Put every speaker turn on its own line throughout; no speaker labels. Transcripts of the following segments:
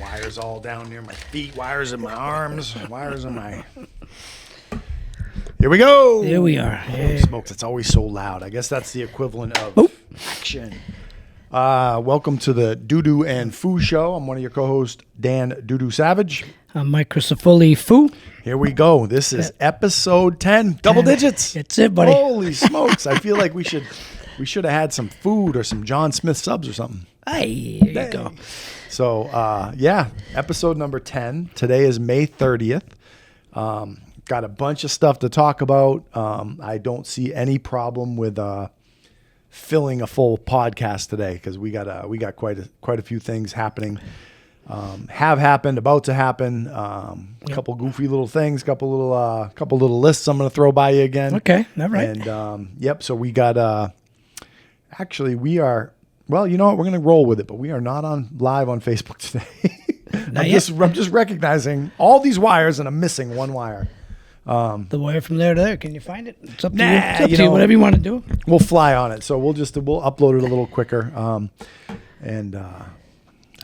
Wires all down near my feet, wires in my arms, wires in my... Here we go.
Here we are.
Holy smokes, it's always so loud. I guess that's the equivalent of action. Welcome to the Doo-Doo and Foo Show. I'm one of your co-hosts, Dan Doo-Doo Savage.
I'm Mike Crisafulli Foo.
Here we go. This is episode 10. Double digits.
That's it, buddy.
Holy smokes. I feel like we should have had some food or some John Smith subs or something.
Hey, there you go.
So, episode number 10. Today is May 30th. Got a bunch of stuff to talk about. I don't see any problem with filling a full podcast today because we got quite a few things happening. Have happened, about to happen. Couple goofy little things, couple little lists I'm going to throw by you again.
Okay, all right.
And so we got. Actually, we are. Well, you know what? We're going to roll with it, but we are not on live on Facebook today. I'm just recognizing all these wires, and I'm missing one wire.
The wire from there to there. Can you find it? It's up to you. It's up to you. Whatever you want to do.
We'll fly on it. So we'll upload it a little quicker.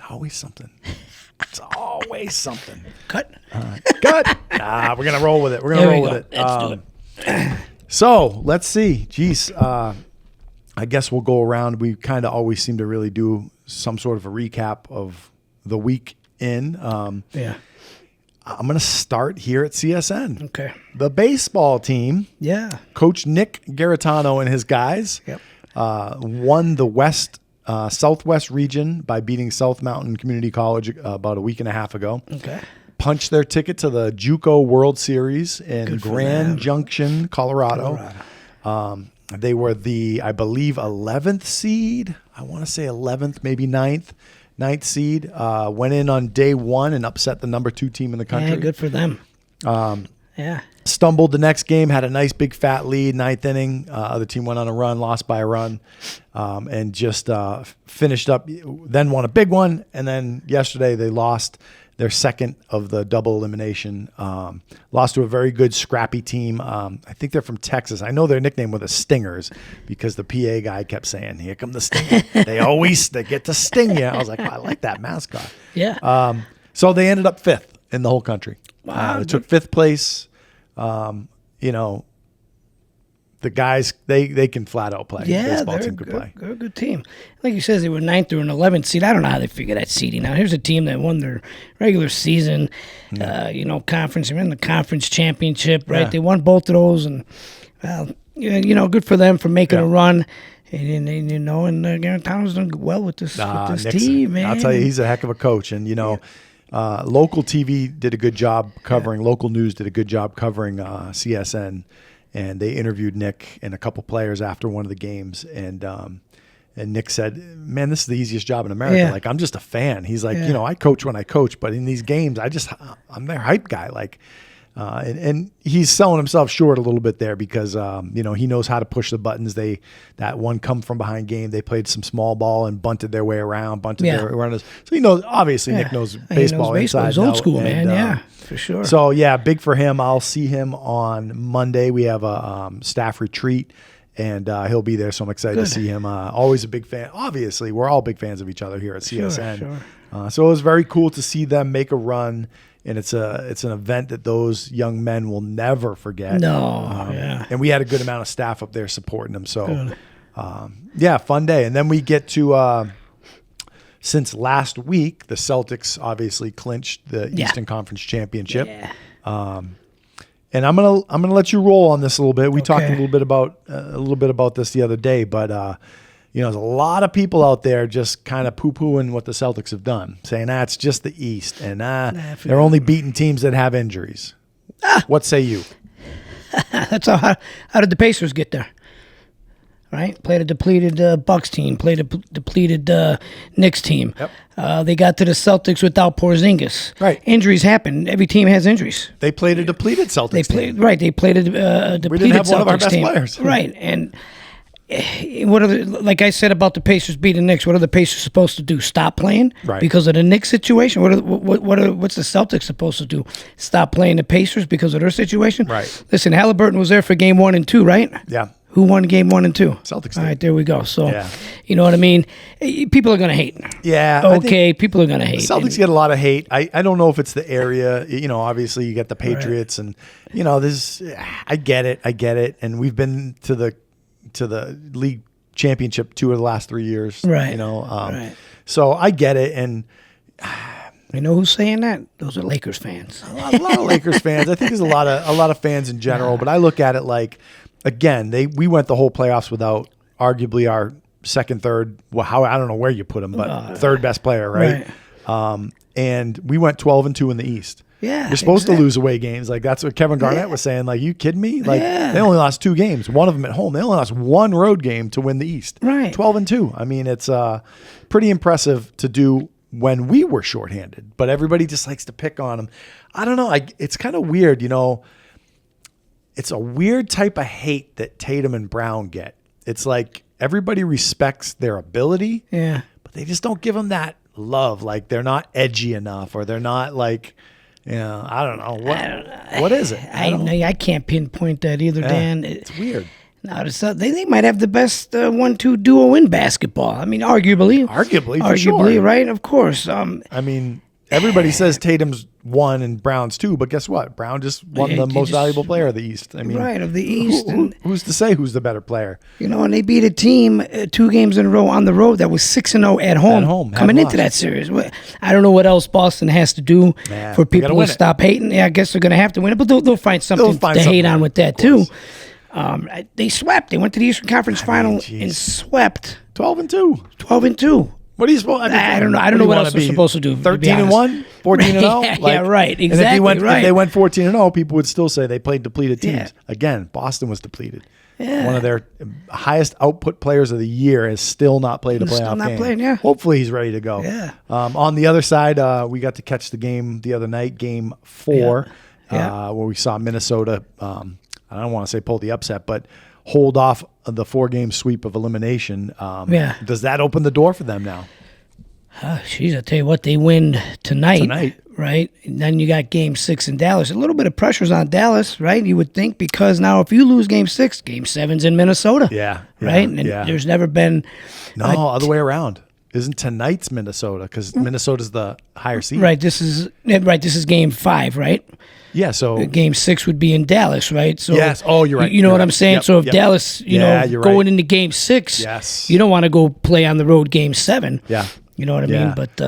Always something. It's always something.
Cut.
Cut. We're gonna roll with it. We're gonna roll with it.
Let's do it.
So let's see. Jeez. I guess we'll go around. We kind of always seem to really do some sort of a recap of the week in.
Yeah.
I'm going to start here at CSN.
Okay.
The baseball team.
Yeah.
Coach Nick Garitano and his guys won the Southwest region by beating South Mountain Community College about a week and a half ago.
Okay.
Punched their ticket to the JUCO World Series in Grand Junction, Colorado. They were the, I believe, 11th seed. I want to say 11th, maybe 9th seed. Went in on day one and upset the number 2 team in the country.
Yeah, good for them.
Stumbled the next game, had a nice big fat lead, 9th inning. Other team went on a run, lost by a run, and just finished up, then won a big one. And then yesterday they lost their second of the double elimination. Lost to a very good, scrappy team. I think they're from Texas. I know their nickname were the Stingers because the PA guy kept saying, "Here come the Stingers." they get to sting you. I was like, I like that mascot.
Yeah.
So they ended up 5th in the whole country.
Wow.
They took 5th place. The guys, they can flat out play.
Yeah,
baseball
they're
team could play.
They're a good team. Like you said, they were 9th through an 11th seed. I don't know how they figure that seeding out. Here's a team that won their regular season, conference. They're in the conference championship, right?
Yeah.
They won both of those, and good for them for making a run. And Garantano's done well with this team, man.
I'll tell you, he's a heck of a coach, and local TV did a good job covering. Local news did a good job covering CSN. And they interviewed Nick and a couple players after one of the games. And Nick said, "Man, this is the easiest job in America.
Yeah.
Like, I'm just a fan." He's like, I coach when I coach, but in these games, I'm their hype guy. Like, and he's selling himself short a little bit there because, he knows how to push the buttons. That one come from behind game, they played some small ball and bunted their way around, their runners. So, obviously Nick knows baseball inside.
He's old school, man. For sure.
So, big for him. I'll see him on Monday. We have a staff retreat, and he'll be there, so I'm excited to see him. Always a big fan. Obviously, we're all big fans of each other here at CSN.
Sure.
So it was very cool to see them make a run, and it's an event that those young men will never forget. And we had a good amount of staff up there supporting them. So, fun day. And then we get to... Since last week, the Celtics obviously clinched the Eastern Conference Championship.
Yeah.
And I'm gonna let you roll on this a little bit. We talked a little bit about this the other day, but there's a lot of people out there just kind of poo-pooing what the Celtics have done, saying it's just the East, and they're only beating teams that have injuries. What say you?
That's how did the Pacers get there? Right, played a depleted Bucks team, played a depleted Knicks team.
Yep.
They got to the Celtics without Porzingis.
Right,
injuries happen. Every team has injuries.
They played a depleted Celtics team.
Right, they played a depleted Celtics team.
We didn't have one of our best players.
Right, and like I said about the Pacers beating the Knicks, what are the Pacers supposed to do? Stop playing because of the Knicks situation? What's the Celtics supposed to do? Stop playing the Pacers because of their situation?
Right.
Listen, Halliburton was there for game 1 and 2, right?
Yeah.
Who won game 1 and 2?
Celtics
All
did.
right, there we go. So,
Yeah.
you know what I mean? People are going to hate.
Yeah. I think
Okay, people are going to hate.
Celtics get a lot of hate. I don't know if it's the area. Obviously you get the Patriots, and this. I get it. And we've been to the league championship 2 of the last 3 years.
Right.
Right. So I get it, and
You know who's saying that? Those are Lakers fans.
a lot of Lakers fans. I think there's a lot of fans in general, but I look at it like, again, we went the whole playoffs without arguably our second, third. Well, I don't know where you put him, but third best player, right? And we went 12-2 in the East.
Yeah,
you're supposed to lose away games. Like that's what Kevin Garnett was saying. Like, you kidding me? Like they only lost 2 games, one of them at home. They only lost 1 road game to win the East.
Right,
12-2. I mean, it's pretty impressive to do when we were shorthanded. But everybody just likes to pick on them. I don't know. It's kind of weird, It's a weird type of hate that Tatum and Brown get. It's like everybody respects their ability, but they just don't give them that love. Like they're not edgy enough, or they're not like, I don't know. What is it?
I can't pinpoint that either, Dan.
It's weird.
No, they might have the best 1-2 duo in basketball. I mean, arguably,
for sure.
Right? Of course.
I mean, everybody says Tatum's 1 and Brown's 2, but guess what? Brown just won the most valuable player of the East. I mean,
of the East.
Who's to say who's the better player?
And they beat a team 2 games in a row on the road that was 6-0 at home coming into that series. I don't know what else Boston has to do for people to stop hating. Yeah, I guess they're going to have to win it, but they'll find something to hate on with that too. They swept. They went to the Eastern Conference Final and swept
12-2.
12-2.
What are you supposed?
I don't know. I don't know what else they're supposed to do.
13-1, 14-0.
Yeah, right. Exactly.
And if they went 14-0, people would still say they played depleted teams. Yeah. Again, Boston was depleted. Yeah. One of their highest output players of the year has still not played a playoff game. Hopefully he's ready to go.
Yeah.
On the other side, we got to catch the game the other night, Game 4, where we saw Minnesota. I don't want to say pull the upset, but hold off the 4-game sweep of elimination. Does that open the door for them now?
Jeez, I tell you what, they win tonight, right? And then you got Game 6 in Dallas. A little bit of pressure's on Dallas, right? You would think, because now if you lose Game 6, Game 7's in Minnesota. Right? And there's never been...
other way around. Isn't tonight's Minnesota? Because Minnesota's the higher seed.
Right. This is Game 5, right?
Yeah. So
Game 6 would be in Dallas, right? So
yes. Oh, you're right.
You know what I'm saying? Yep, so if Dallas, going into Game 6, you don't want to go play on the road Game 7.
Yeah.
You know what I mean? But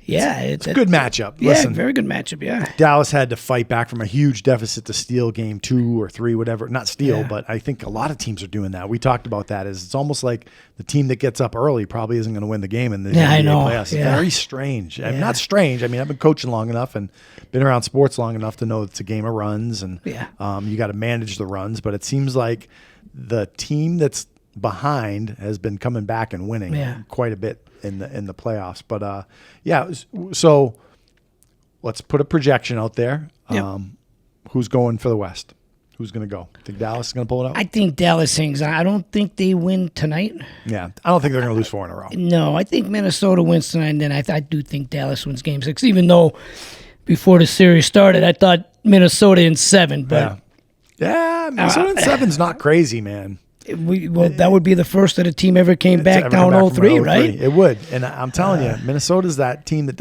it's a good matchup.
Listen, very good matchup. Yeah.
Dallas had to fight back from a huge deficit to steal Game 2 or 3, whatever. Not steal, but I think a lot of teams are doing that. We talked about that. It's almost like the team that gets up early probably isn't going to win the game in the NBA playoffs. It's very strange. I mean, not strange. I mean, I've been coaching long enough and been around sports long enough to know it's a game of runs, and you got to manage the runs. But it seems like the team that's behind has been coming back and winning quite a bit in the playoffs. But so let's put a projection out there. Who's going for the West? Who's going to go? Think Dallas is going to pull it out?
I think Dallas hangs on. I don't think they win tonight.
Yeah, I don't think they're going to lose 4 in a row.
No, I think Minnesota wins tonight, and then I do think Dallas wins Game 6, even though before the series started, I thought Minnesota in 7. But
Minnesota in 7's not crazy, man.
That would be the first that a team ever came back down 0-3, right?
It would. And I'm telling you, Minnesota's that team that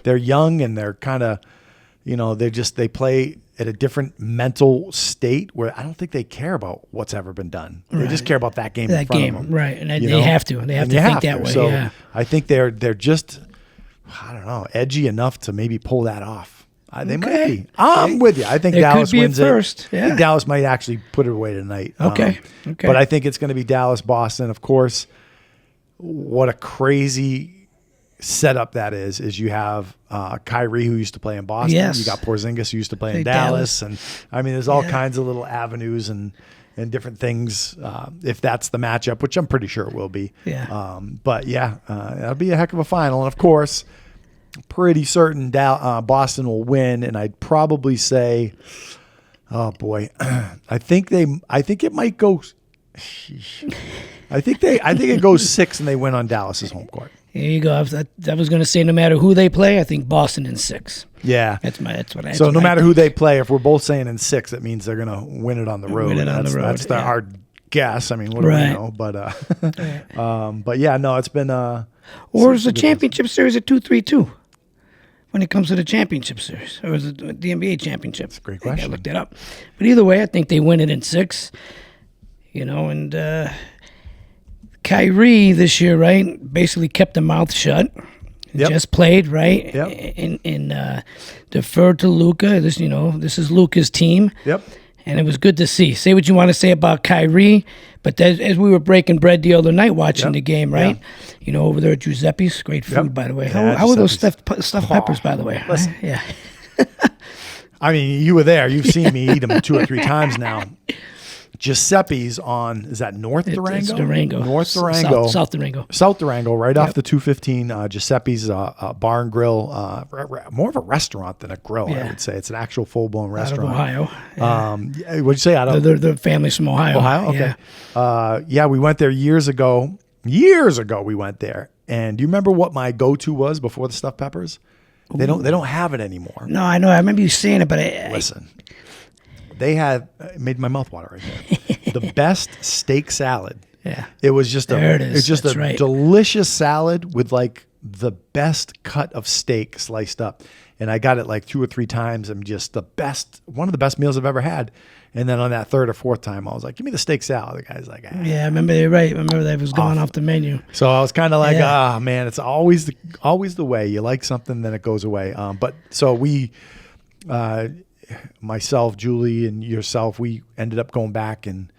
they're young, and they're kind of, they play at a different mental state where I don't think they care about what's ever been done. They just care about that game in front of them.
Right. And they have to. They have to think that way. So
I think they're just, I don't know, edgy enough to maybe pull that off. They might be. I'm with you. I think Dallas wins it.
First. Yeah.
I think Dallas might actually put it away tonight.
Okay.
But I think it's going to be Dallas, Boston. Of course, what a crazy setup that is you have Kyrie, who used to play in Boston.
Yes.
You got Porzingis, who used to play in Dallas. And I mean, there's all kinds of little avenues and different things, if that's the matchup, which I'm pretty sure it will be.
Yeah.
But that'll be a heck of a final. And of course, pretty certain Boston will win, and I'd probably say, oh boy, I think it might go. I think it goes 6, and they win on Dallas's home court.
There you go. I was going to say, no matter who they play, I think Boston in 6.
Yeah,
that's what I.
So no matter who they play, if we're both saying in 6, that means they're going to win it on the road.
Win it on the road.
That's our guess. I mean, what do we know? But yeah, no, it's been.
Or is the championship series a 2-3-2 when it comes to the championship series, or is it the NBA championship?
That's a great question.
I looked that up. But either way, I think they win it in 6. And Kyrie this year, right, basically kept the mouth shut. Just played, right? And deferred to Luka. This is Luka's team.
Yep.
And it was good to see. Say what you want to say about Kyrie, but as we were breaking bread the other night watching the game, right? Over there at Giuseppe's, great food, by the way. How are those stuffed peppers, by the way?
Listen.
Yeah.
I mean, you were there. You've seen me eat them 2 or 3 times now. Giuseppe's on, is that North Durango?
It's Durango.
North Durango.
South Durango.
South Durango, right off the 215. Giuseppe's bar and grill. More of a restaurant than a grill, I would say. It's an actual full-blown restaurant.
Out of Ohio.
What'd you say?
The family's from Ohio.
Ohio? Okay. Yeah. We went there years ago. Years ago we went there. And do you remember what my go-to was before the stuffed peppers? They don't have it anymore.
No, I know. I remember you saying it, but
listen. They had made my mouth water right there. The best steak salad.
Yeah.
It was just a
right.
delicious salad with like the best cut of steak sliced up. And I got it like 2 or 3 times and just one of the best meals I've ever had. And then on that 3rd or 4th time, I was like, give me the steak salad. The guy's like,
yeah, I remember you're right. I remember that was gone off the menu.
So I was kind of like, man, it's always the way. You like something, then it goes away. But so we, myself, Julie, and yourself, we ended up going back and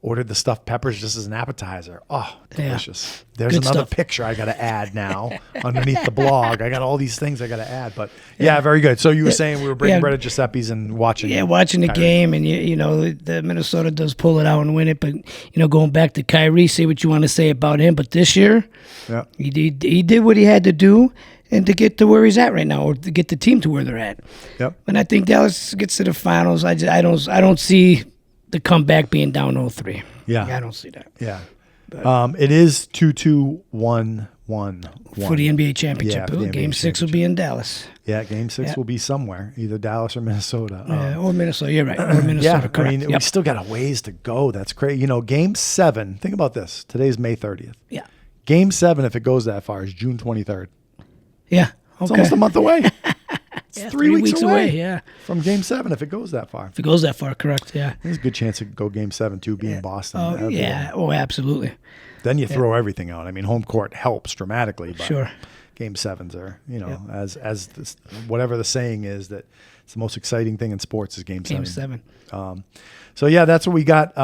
ordered the stuffed peppers just as an appetizer. Oh, delicious. Yeah. There's
Good
another
stuff.
picture I got to add now underneath the blog. I got all these things I got to add. But yeah, very good. So you were saying we were breaking bread at Giuseppe's and watching.
Yeah, watching the game. And, the Minnesota does pull it out and win it. But, going back to Kyrie, say what you want to say about him. But this year, he did what he had to do. And to get to where he's at right now, or to get the team to where they're at. Yep. And I think Dallas gets to the finals. I don't see the comeback being down 0-3.
Yeah.
I don't see that.
Yeah. It is 2-2-1-1
for the NBA championship.
Yeah,
Game 6 will be in Dallas.
Yeah, Game 6 will be somewhere, either Dallas or Minnesota.
Or Minnesota. You're right. Or Minnesota.
I mean, we still got a ways to go. That's great. Game 7. Think about this. Today's May 30th.
Yeah.
Game 7, if it goes that far, is June 23rd.
Yeah. Okay.
It's almost a month away. It's 3 weeks away.
Yeah.
From Game 7, if it goes that far.
If it goes that far, correct. Yeah.
There's a good chance it could go Game 7 too, be in Boston.
Oh, yeah. Oh, absolutely.
Then you throw everything out. I mean, home court helps dramatically. But
sure.
Game 7s are, as this, whatever the saying is, that it's the most exciting thing in sports is Game 7.
Game 7.
So yeah, that's what we got.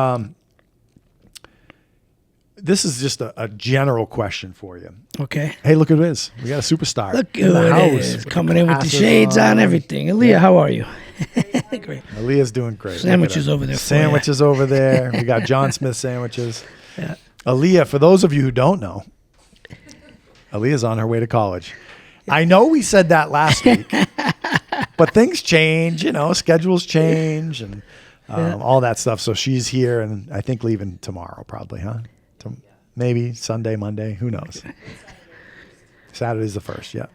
This is just a general question for you.
Okay.
Hey, look who it is. We got a superstar.
Look who it is. Coming in with the shades on, everything. Aaliyah, how are you? Great.
Aaliyah's doing great.
Sandwiches over there.
Sandwiches over there. We got John Smith sandwiches.
Yeah.
Aaliyah, for those of you who don't know, Aaliyah's on her way to college. I know we said that last week, but things change, schedules change and all that stuff. So she's here and I think leaving tomorrow probably, huh? Maybe Sunday, Monday, who knows? Saturday's the 1st, yeah.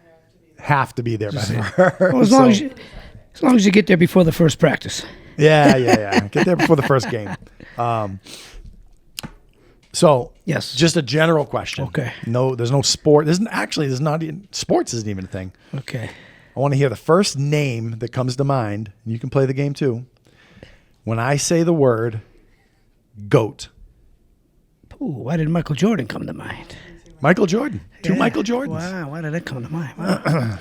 Have to be there by tomorrow.
Well, as long as you get there before the first practice.
Yeah. Get there before the first game. So,
yes,
just a general question.
Okay.
No, there's no sport. There's not even sports isn't even a thing.
Okay.
I want to hear the first name that comes to mind. And you can play the game too. When I say the word GOAT.
Ooh, why did Michael Jordan come to mind?
Michael Jordan. Two Michael Jordans.
Wow, why did that come to mind? Wow.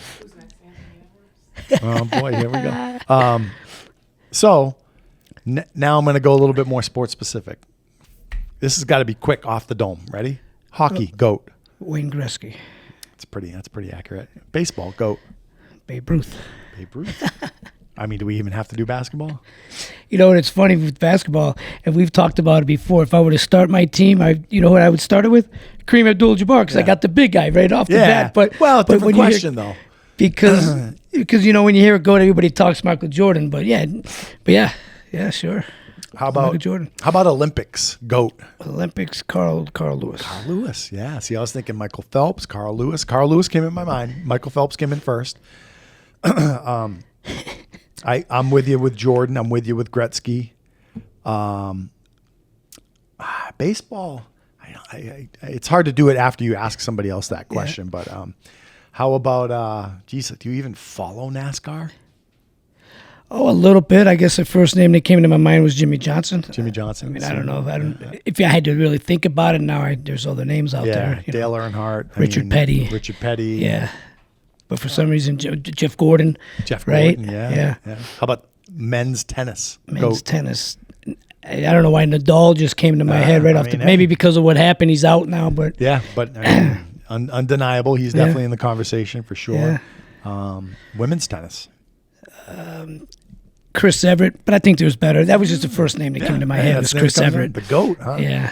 Oh, boy, here we go. So, now I'm going to go a little bit more sports specific. This has got to be quick off the dome. Ready? Hockey, GOAT.
Wayne Gretzky.
That's pretty accurate. Baseball, GOAT.
Babe Ruth.
Babe Ruth. I mean, do we even have to do basketball?
It's funny with basketball, and we've talked about it before. If I were to start my team, what I would start it with? Kareem Abdul-Jabbar, because I got the big guy right off the bat. But
different question though.
Because when you hear it go, everybody talks Michael Jordan. But yeah, sure.
How about
Michael Jordan?
How about Olympics? GOAT.
Olympics, Carl Lewis.
Carl Lewis, yeah. See, I was thinking Michael Phelps, Carl Lewis. Carl Lewis came in my mind. Michael Phelps came in first. I'm with you with Jordan. I'm with you with Gretzky. Baseball. It's hard to do it after you ask somebody else that question, but how about, do you even follow NASCAR?
Oh, a little bit. I guess the first name that came to my mind was Jimmy Johnson.
Jimmy Johnson.
I mean, I don't know. If I had to really think about it now, there's other names out there.
Dale Earnhardt.
Richard Petty.
Richard Petty.
Yeah. But for some reason, Jeff Gordon.
Right? Gordon, yeah. How about men's tennis?
Tennis. I don't know why Nadal just came to my head maybe because of what happened. He's out now, but
undeniable. He's definitely in the conversation for sure. Women's tennis.
Chris Everett, but I think there's better. That was just the first name that came to my head. Was Chris Everett,
the GOAT? Huh?
Yeah.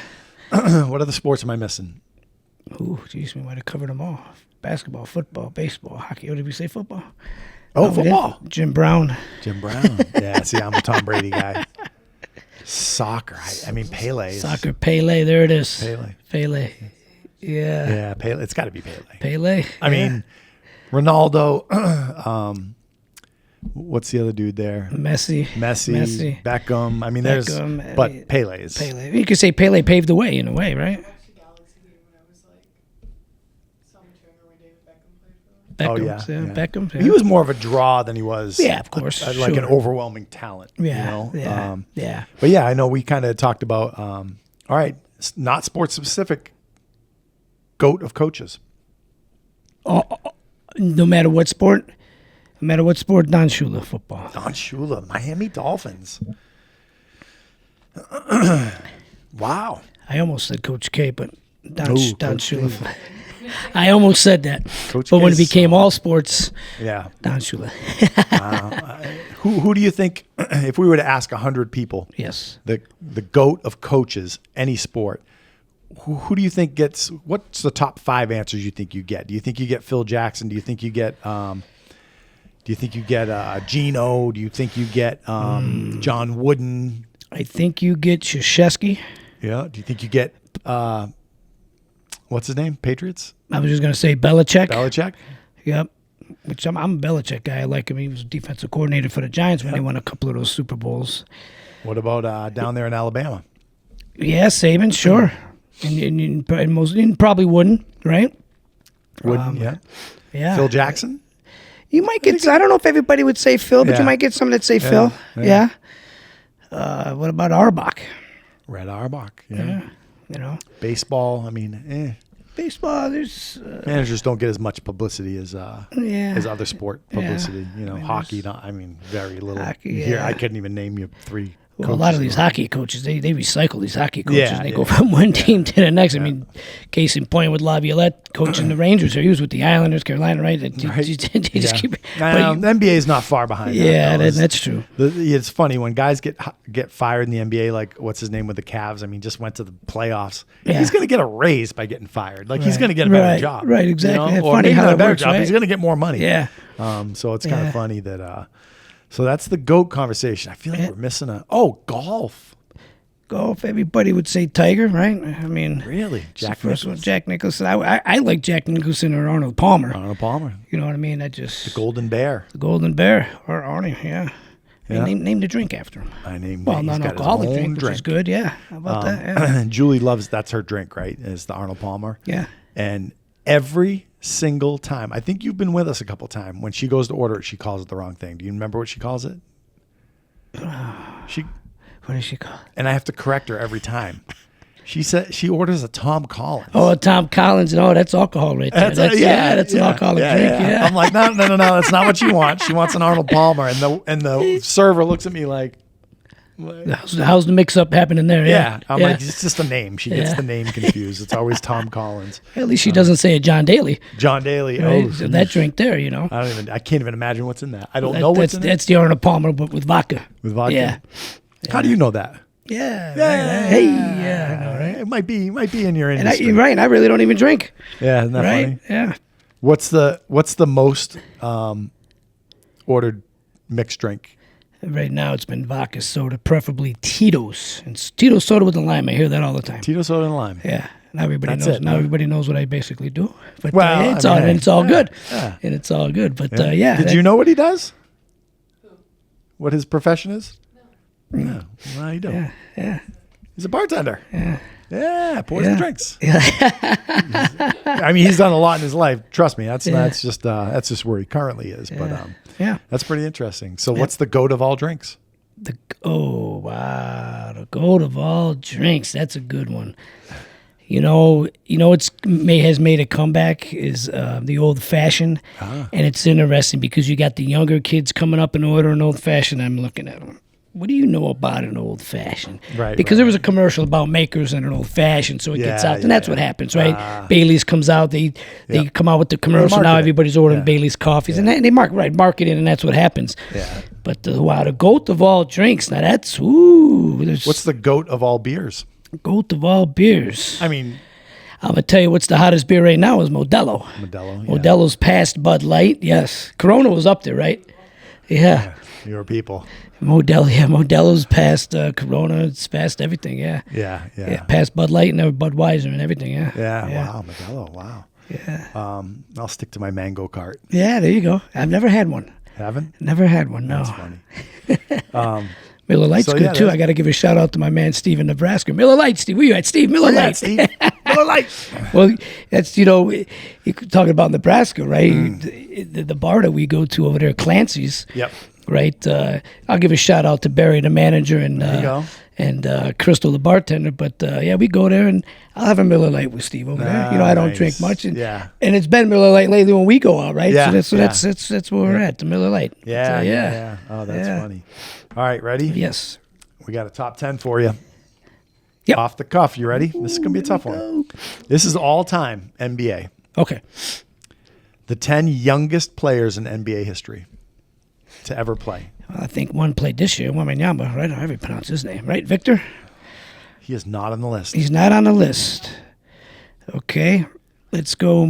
What other sports am I missing?
Ooh, geez, we might have covered them all. Basketball, football, baseball, hockey. What did we say? Football.
Football.
Jim Brown.
Yeah. See, I'm a Tom Brady guy. Soccer. I mean, Pele.
Soccer, Pele. There it is.
Pele.
Yeah.
Yeah, Pele. It's got to be Pele.
Pele.
I mean, Ronaldo. What's the other dude there?
Messi.
Beckham. I mean, but Pele is.
Pele. You could say Pele paved the way in a way, right? Beckham. Yeah.
He was more of a draw than he was.
Yeah, of course.
Like an overwhelming talent.
Yeah.
You know?
Yeah.
But yeah, I know we kind of talked about. All right, not sports specific. GOAT of coaches.
No matter what sport. Don Shula, football.
Don Shula, Miami Dolphins. Wow.
I almost said Coach K, but Don Shula. I almost said that. But when it became all sports, Don Shula.
Who do you think, if we were to ask 100 people,
yes,
the GOAT of coaches, any sport, who do you think gets, what's the top 5 answers you think you get? Do you think you get Phil Jackson? Do you think you get Geno? Do you think you get John Wooden?
I think you get Krzyzewski.
Yeah. Do you think you get what's his name? Patriots?
I was just going to say Belichick. Yep. Which I'm a Belichick guy. I like him. He was defensive coordinator for the Giants when they won a couple of those Super Bowls.
What about down there in Alabama?
Yeah, Saban, sure. And probably Wooden, right?
Wooden,
yeah.
Phil Jackson?
You might get, I don't know if everybody would say Phil, but you might get some that say Phil. Yeah. What about Auerbach?
Red Auerbach, yeah.
You know.
Baseball, I mean,
Baseball, there's...
managers don't get as much publicity as other sport publicity. You know, hockey, very little.
Hockey,
Here, I couldn't even name you 3
Well, a lot of these hockey coaches, they recycle these hockey coaches. And they go from one team to the next. I mean, case in point with Laviolette coaching the Rangers. He was with the Islanders, Carolina, right? Just keep,
the NBA is not far behind.
That's true.
It's funny when guys get fired in the NBA, like what's his name with the Cavs? I mean, just went to the playoffs. Yeah. He's going to get a raise by getting fired. Like he's going to get a better job.
Right, exactly.
You know? Or
funny
maybe
how
not a better
works,
job.
Right?
He's going to get more money.
Yeah.
So it's kind of funny that. So that's the GOAT conversation. I feel like we're missing golf.
Golf, everybody would say Tiger, right? I mean,
really,
Jack Nicholson. I like Jack Nicholson or Arnold Palmer. You know what I mean?
The Golden Bear.
The Golden Bear or Arnie, yeah. Name the drink after him.
I named
non-alcoholic drink, which is good. Yeah, how about that? Yeah.
Julie that's her drink, right? Is the Arnold Palmer.
Yeah,
and every single time, I think you've been with us a couple times. When she goes to order it, she calls it the wrong thing. Do you remember what she calls it?
What does she call it?
And I have to correct her every time. She said she orders a Tom Collins.
Oh, a Tom Collins. No, that's alcohol right there. That's an alcoholic drink. Yeah.
I'm like, no, that's not what she wants. She wants an Arnold Palmer, and the server looks at me like,
how's the mix-up happening there?
Yeah. I'm like, it's just a name. She gets the name confused. It's always Tom Collins.
At least she doesn't say a John Daly.
John Daly.
Right? So that drink there, you know.
I can't even imagine what's in that. I don't know what's in it.
That's the Arnold Palmer, but with vodka.
With vodka.
Yeah.
How do you know that?
Yeah.
Right.
Hey. Yeah. I know, right?
It might be in your industry.
You're right. I really don't even drink.
Yeah. Isn't that funny?
Yeah.
What's the most ordered mixed drink?
Right now, it's been vodka soda, preferably Tito's. And Tito's soda with the lime. I hear that all the time.
Tito's soda and lime.
Yeah. Now everybody knows. Everybody knows what I basically do. But it's all good. Yeah. And it's all good. But
Did you know what he does? What his profession is? No. Well, you don't.
Yeah.
He's a bartender.
Yeah.
Yeah, pours the drinks. I mean, he's done a lot in his life. Trust me. That's just where he currently is. But that's pretty interesting. So, what's the GOAT of all drinks?
The GOAT of all drinks. That's a good one. Has made a comeback is the old fashioned, and it's interesting because you got the younger kids coming up and ordering old fashioned. I'm looking at them. What do you know about an old fashioned?
Right.
Because there was a commercial about makers and an old fashioned, so it gets out, and that's what happens, right? Bailey's comes out, they come out with the commercial. Now everybody's ordering Bailey's coffees, and they market it, and that's what happens.
Yeah.
But the GOAT of all drinks. Now that's what's
the GOAT of all beers?
GOAT of all beers.
I mean,
I'm gonna tell you what's the hottest beer right now is Modelo. Modelo's past Bud Light. Yes, Corona was up there, right? Yeah.
Your people.
Modelo's past Corona. It's past everything. Yeah. Past Bud Light and Budweiser and everything. Yeah.
Wow, Modelo. Wow.
Yeah.
I'll stick to my mango cart.
Yeah, there you go. I've never had one.
Haven't?
Never had one. No.
That's funny.
Miller Lite's good too. I got to give a shout out to my man Steve in Nebraska. Miller Lite, Steve. Where you at, Steve? Miller Lite.
Steve. Miller Lite.
Well, that's you're talking about Nebraska, right? The bar that we go to over there, Clancy's.
Yep.
Right. I'll give a shout out to Barry, the manager, and Crystal, the bartender. But we go there, and I'll have a Miller Lite with Steve over there. I don't drink much, and it's been Miller Lite lately when we go out, right?
Yeah.
So that's where we're at, the Miller Lite.
Yeah. Oh, that's funny. All right, ready?
Yes.
We got a top 10 for you.
Yep.
Off the cuff. You ready? This is going to be a tough one. This is all-time NBA.
Okay.
The 10 youngest players in NBA history to ever play.
Well, I think one played this year, Wembanyama, right? I never pronounce his name, right? Victor?
He is not on the list.
He's not on the list. Okay. Let's go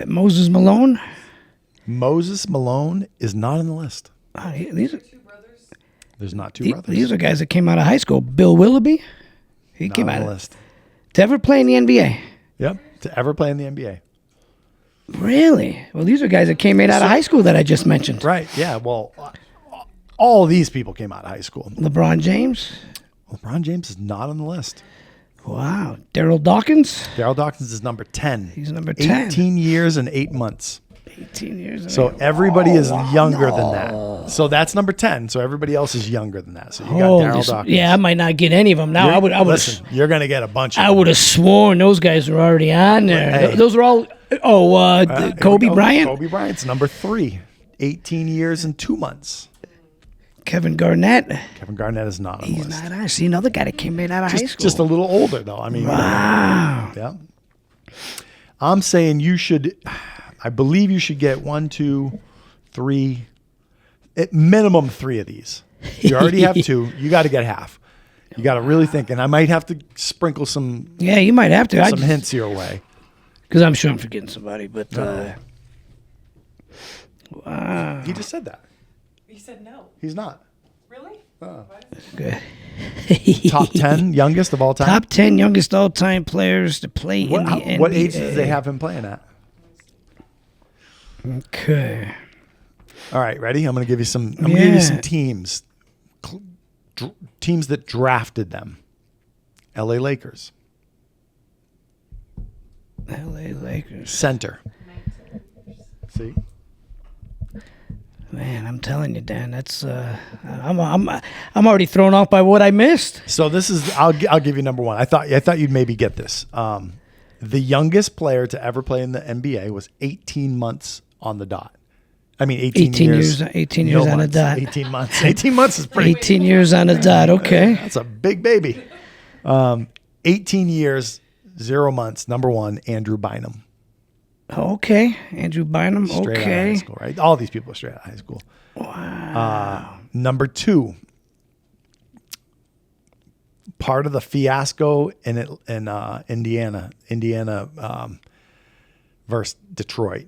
Moses Malone.
Moses Malone is not on the list. There's not two brothers.
These are guys that came out of high school. Bill Willoughby. He
not
came
on
out
the
of
list.
To ever play in the NBA.
Yep. To ever play in the NBA.
Really? Well, these are guys that came out of high school that I just mentioned.
Right. Yeah. Well, all these people came out of high school.
LeBron James.
LeBron James is not on the list.
Wow. Daryl Dawkins.
Daryl Dawkins is number 10.
He's number 10.
18 years and 8 months.
18 years.
So everybody is younger than that. So that's number 10. So everybody else is younger than that. So you got Daryl Dawkins.
Yeah, I might not get any of them now.
Listen, you're going to get a bunch of them.
I would have sworn those guys were already on there.
Hey.
Those are all. Kobe Bryant.
Kobe Bryant's number 3. 18 years and 2 months.
Kevin Garnett.
Kevin Garnett is not on the list.
He's not on. See, another guy that came out of high school.
Just a little older, though. I mean,
wow.
Yeah. I'm saying you should. I believe you should get 1, 2, 3, at minimum 3 of these. You already have 2. You got to get half. You got to really think, and I might have to sprinkle some.
Yeah, you might have to.
Some hints your way.
Because I'm sure I'm forgetting somebody, but. Wow.
He just said that.
He said no.
He's not.
Really?
Good.
Top 10 youngest of all time?
Top 10 youngest all-time players to play in the NBA.
What age did they have him playing at?
Okay.
All right, ready? I'm going to give you some. I'm going to give you some teams. Teams that drafted them. L.A. Lakers.
L.A. Lakers.
Center. See?
Man, I'm telling you, Dan. That's I'm already thrown off by what I missed.
So this is. I'll give you number 1. I thought you'd maybe get this. The youngest player to ever play in the NBA was 18 months on the dot. I mean, 18 years.
18 years on the dot.
18 months. 18 months is pretty.
18 years on the dot. Okay.
That's a big baby. 18 years, 0 months. Number 1, Andrew Bynum.
Okay, Andrew Bynum.
Straight out of high school, right? All these people are straight out of high school.
Wow.
Number 2, part of the fiasco in Indiana versus Detroit.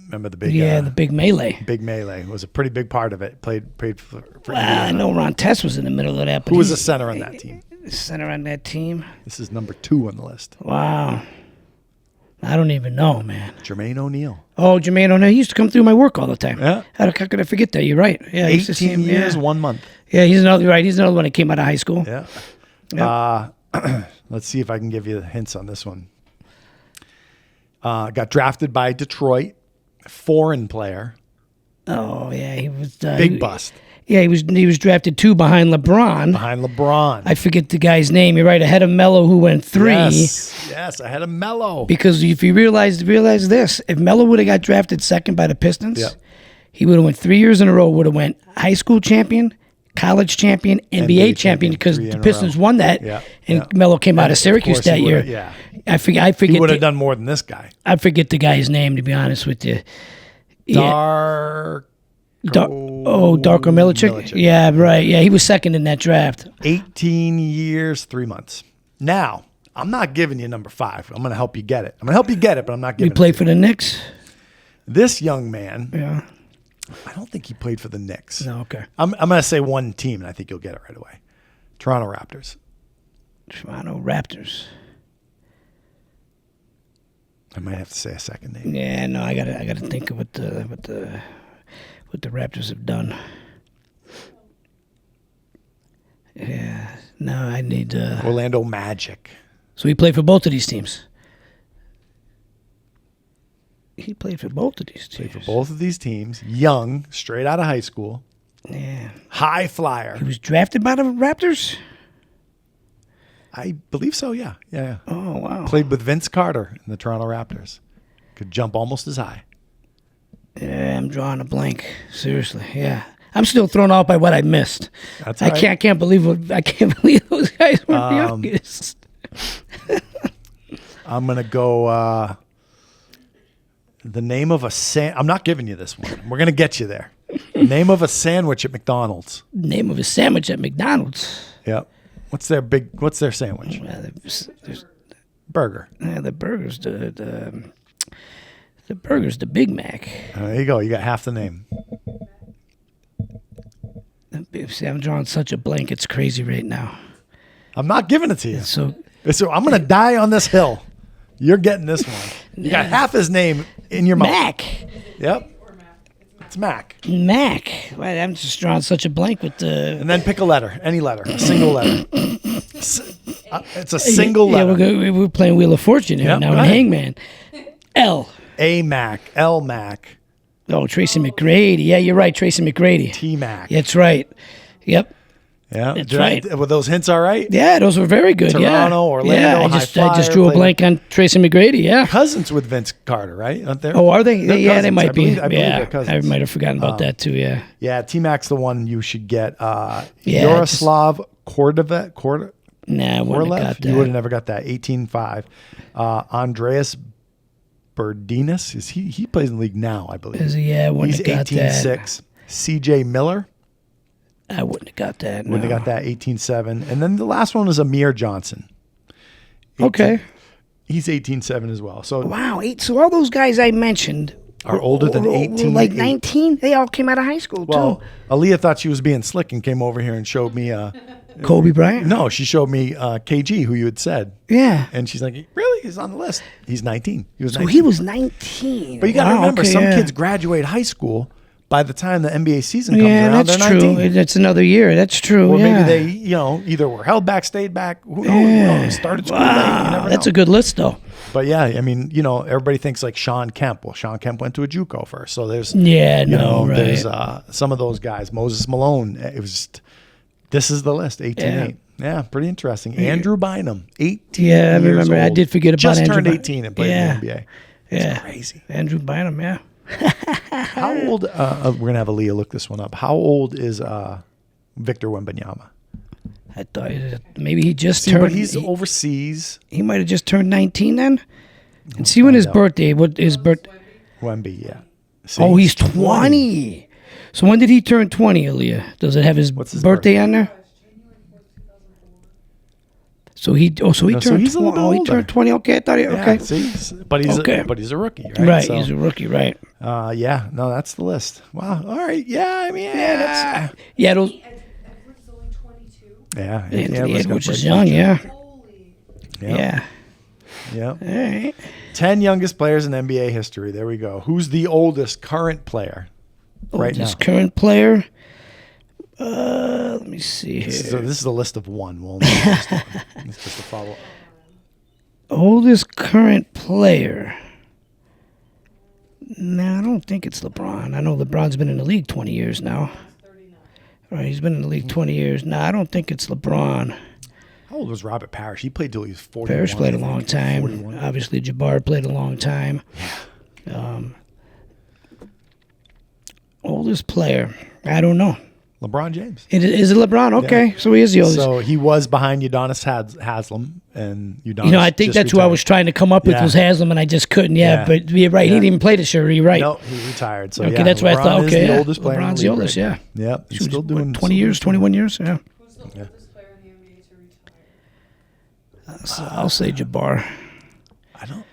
Remember the big?
The big melee.
Big melee was a pretty big part of it. Played for
I know Ron Test was in the middle of that. But
who was the center on that team?
Center on that team.
This is number 2 on the list.
Wow. I don't even know, man.
Jermaine O'Neal.
Oh, Jermaine O'Neal. He used to come through my work all the time.
Yeah.
How could I forget that? You're right. Yeah.
18 years, 1 month.
Yeah, he's another one that came out of high school.
Yeah.
Yep.
Let's see if I can give you the hints on this one. Got drafted by Detroit, foreign player.
Oh yeah, he was
Big bust.
Yeah, he was drafted 2 behind LeBron.
Behind LeBron.
I forget the guy's name. You're right, ahead of Melo, who went 3.
Yes, ahead of Melo.
Because if you realize this, if Melo would have got drafted second by the Pistons, he would have went 3 years in a row. Would have went high school champion, college champion, NBA champion, because the Pistons won that, and Melo came out of Syracuse that year.
Yeah,
I forget.
He would have done more than this guy.
I forget the guy's name, to be honest with you.
Darko
Milicic? Yeah, right. Yeah, he was second in that draft.
18 years, 3 months. Now, I'm not giving you number 5. I'm going to help you get it. But I'm not giving it.
He played for the Knicks?
This young man,
yeah.
I don't think he played for the Knicks.
No, okay.
I'm going to say one team, and I think you'll get it right away. Toronto Raptors.
Toronto Raptors.
I might have to say a second name.
Yeah, no, I gotta think of what the Raptors have done. Yeah, no, I need
Orlando Magic.
So he played for both of these teams. He played for both of these teams.
Played for both of these teams. Young, straight out of high school.
Yeah.
High flyer.
He was drafted by the Raptors?
I believe so, yeah.
Oh, wow.
Played with Vince Carter in the Toronto Raptors. Could jump almost as high.
Yeah, I'm drawing a blank. Seriously, yeah. I'm still thrown off by what I missed.
That's right.
I can't believe those guys were the youngest.
I'm gonna go the name of a I'm not giving you this one. We're gonna get you there. Name of a sandwich at McDonald's.
Name of a sandwich at McDonald's.
Yep. What's their sandwich? Burger.
Yeah, the burger's the burger's the Big Mac.
There you go. You got half the name.
See, I'm drawing such a blank. It's crazy right now.
I'm not giving it to you.
So
I'm going to die on this hill. You're getting this one. You got half his name in your mouth.
Mac.
Yep. It's Mac.
Mac. Right, I'm just drawing such a blank with the...
And then pick a letter. Any letter. A single letter. It's a single letter.
Yeah, we're playing Wheel of Fortune here now. Hangman. L.
A Mac. L Mac.
Oh, Tracy McGrady. Yeah, you're right. Tracy McGrady.
T Mac.
That's right. Yep.
Yeah,
that's right.
Were those hints all right?
Yeah, those were very good.
Toronto, Orlando,
yeah. I just drew a blank on Tracy McGrady. Yeah,
cousins with Vince Carter, right? Aren't they?
Oh, are they? Yeah, they might be.
I believe
I might have forgotten about that too. Yeah.
Yeah, T Mac's the one you should get. Yaroslav Kordev.
Nah, I wouldn't have got that.
You would have never got that. 18-5. Andreas Berdinas. He plays in the league now, I believe.
Yeah, I wouldn't have got that.
He's 18-6. C.J. Miller.
I wouldn't have got that.
Wouldn't have got that. 18-7. And then the last one was Amir Johnson.
Okay.
He's 18-7 as well. So
wow. So all those guys I mentioned
are older than 18.
Like 19. They all came out of high school too.
Aaliyah thought she was being slick and came over here and showed me
Kobe Bryant?
No, she showed me KG, who you had said.
Yeah.
And she's like, really? He's on the list. He's 19. He was 19.
So he was 19.
But you got to remember, some kids graduate high school. By the time the NBA season comes around, they're 19.
True. That's another year. That's true.
Or maybe they, either were held back, stayed back. Who knows? Started school late. You never
That's
know.
a good list, though.
But yeah, I mean, everybody thinks like Sean Kemp. Well, Sean Kemp went to a JUCO first, so there's there's some of those guys. Moses Malone. It was just, this is the list. 18-8. Yeah, pretty interesting. Andrew Bynum, 18.
Yeah, I remember. I did forget about
just
Andrew.
Just turned 18 and played in the NBA. It's crazy.
Andrew Bynum. Yeah.
How old? We're gonna have Aaliyah look this one up. How old is Victor Wembanyama?
I thought maybe he just turned.
But he's overseas.
He might have just turned 19 then. And see when his birthday. What is birthday?
Wemby, yeah.
See, he's 20. So when did he turn 20, Aaliyah? Does it have his birthday on there? So he turned 20. Oh, he turned 20. Okay, I thought okay.
See, but he's a rookie, right?
Right, so, he's a rookie, right?
Yeah, no, that's the list. Wow. All right. Yeah, I mean,
Those.
Edwards only 22.
Yeah,
Anthony Edwards is young. Yeah.
Yeah.
All right.
10 youngest players in NBA history. There we go. Who's the oldest current player? Right now.
Current player. Let me see here.
So this is a list of one. We'll only do list one. It's just a follow.
Oldest current player. No, I don't think it's LeBron. I know LeBron's been in the league 20 years now. All right, he's been in the league 20 years. No, I don't think it's LeBron.
How old was Robert Parrish? He played till he was 41.
Parrish played a long time.
41.
Obviously, Jabbar played a long time. Oldest player. I don't know.
LeBron James.
Is it LeBron? Okay, so he is the oldest.
So he was behind Udonis Haslam, and Udonis.
I think that's who I was trying to come up with was Haslam, and I just couldn't. But you're right. He didn't even play this year. You're right.
No, he retired. So
okay, that's what I thought. Okay,
the oldest player
LeBron's the oldest.
Right? Yep. He's still doing
20 years, 21 years. Yeah.
Who's the oldest player in the NBA to retire?
So I'll say Jabbar.
I don't.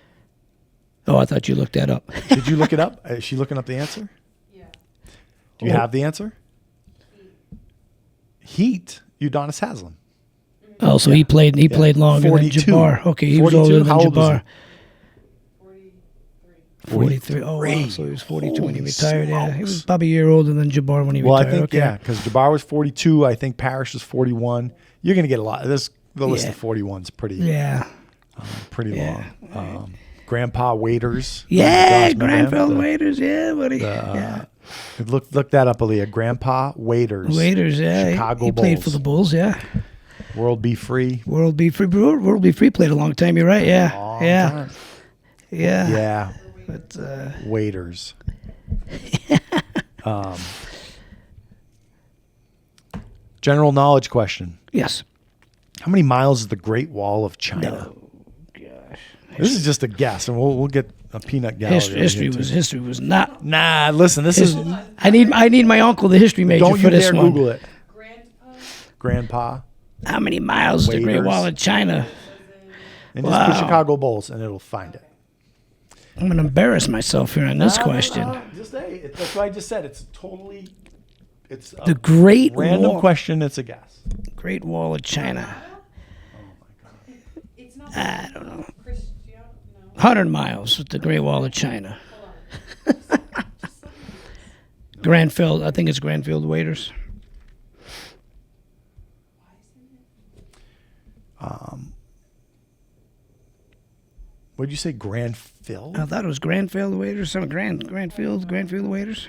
Oh, I thought you looked that up.
Did you look it up? Is she looking up the answer?
Yeah.
Do you have the answer? Heat, Udonis Haslam.
Oh, so he played longer
42.
than Jabbar. Okay, he
42?
was older than
How old was
Jabbar.
43.
43. Oh, wow. So he was 42 when he
Holy
retired. Yeah, he was
smokes.
probably a year older than Jabbar when he
Well,
retired.
I think because Jabbar was 42. I think Parrish was 41. You're going to get a lot. The list of 41's pretty long. Grandpa Waiters.
Yeah,
Josh, remember him?
Granville Waiters. Yeah, buddy.
Look that up, Aaliyah. Grandpa Waiters.
Waiters, yeah.
Chicago
he played
Bulls.
for the Bulls, yeah.
World Be Free.
World Be Free played a long time. You're right, yeah.
Long
yeah.
time.
Yeah.
Yeah.
But,
Waiters. General knowledge question.
yes.
How many miles is the Great Wall of China?
Oh, gosh.
This is just a guess, and we'll get a peanut gallery.
History was not.
Nah, listen, this is.
I need my uncle, the history major,
Don't
for
you
this
dare
one.
Google it.
Grandpa.
Grandpa.
How many miles is the Great
Waiters.
Wall of China?
And just put Chicago Bulls, and it'll find it.
I'm going to embarrass myself here on this question.
Just say that's what I just said. It's totally. It's a
The Great
random
Wall.
question. It's a guess.
Great Wall of China.
It's not
I don't know.
Cristiano. No.
100 miles with the Great Wall of China. Granfield, I think it's Granfield Waiters.
What'd you say, Granville?
I thought it was Granfield Waiters. Some Granfield Waiters.
Granville Waiters.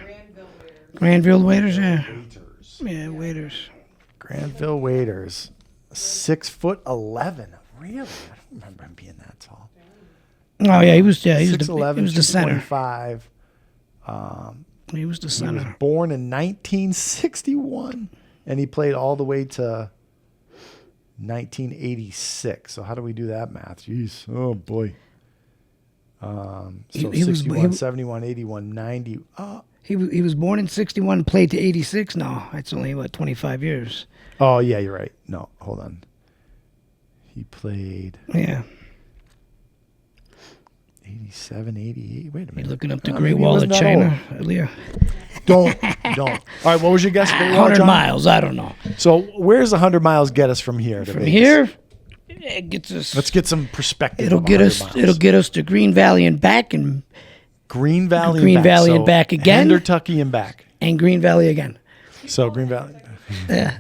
Granfield Waiters, yeah.
Waiters.
Yeah, Waiters.
Granville Waiters. 6'11". Really? I don't remember him being that tall.
Oh yeah, he was
6'11",
he was the center.
225.
He was the
He was
center.
born in 1961, and he played all the way to 1986. So how do we do that math? Jeez. Oh, boy. So
He was-
61, 71, 81, 90.
He was born in 61, played to 86. No, that's only 25 years.
Oh, yeah, you're right. No, hold on. He played
Yeah.
87, 88. Wait a
You're
minute.
looking up the
Oh,
Great
maybe he
Wall of
wasn't that
China, Leah.
Don't. All right, what was your guess? Great Wall of
100
China?
miles. I don't know.
So where's 100 miles get us from here to
From
Vegas?
here, it gets us.
Let's get some perspective.
It'll
of
get
100
us.
miles.
It'll get us to Green Valley and back, and
Green Valley
Green
and back.
Valley
So
and back again?
Kentucky and back.
Green Valley again.
So Green Valley.
Yeah.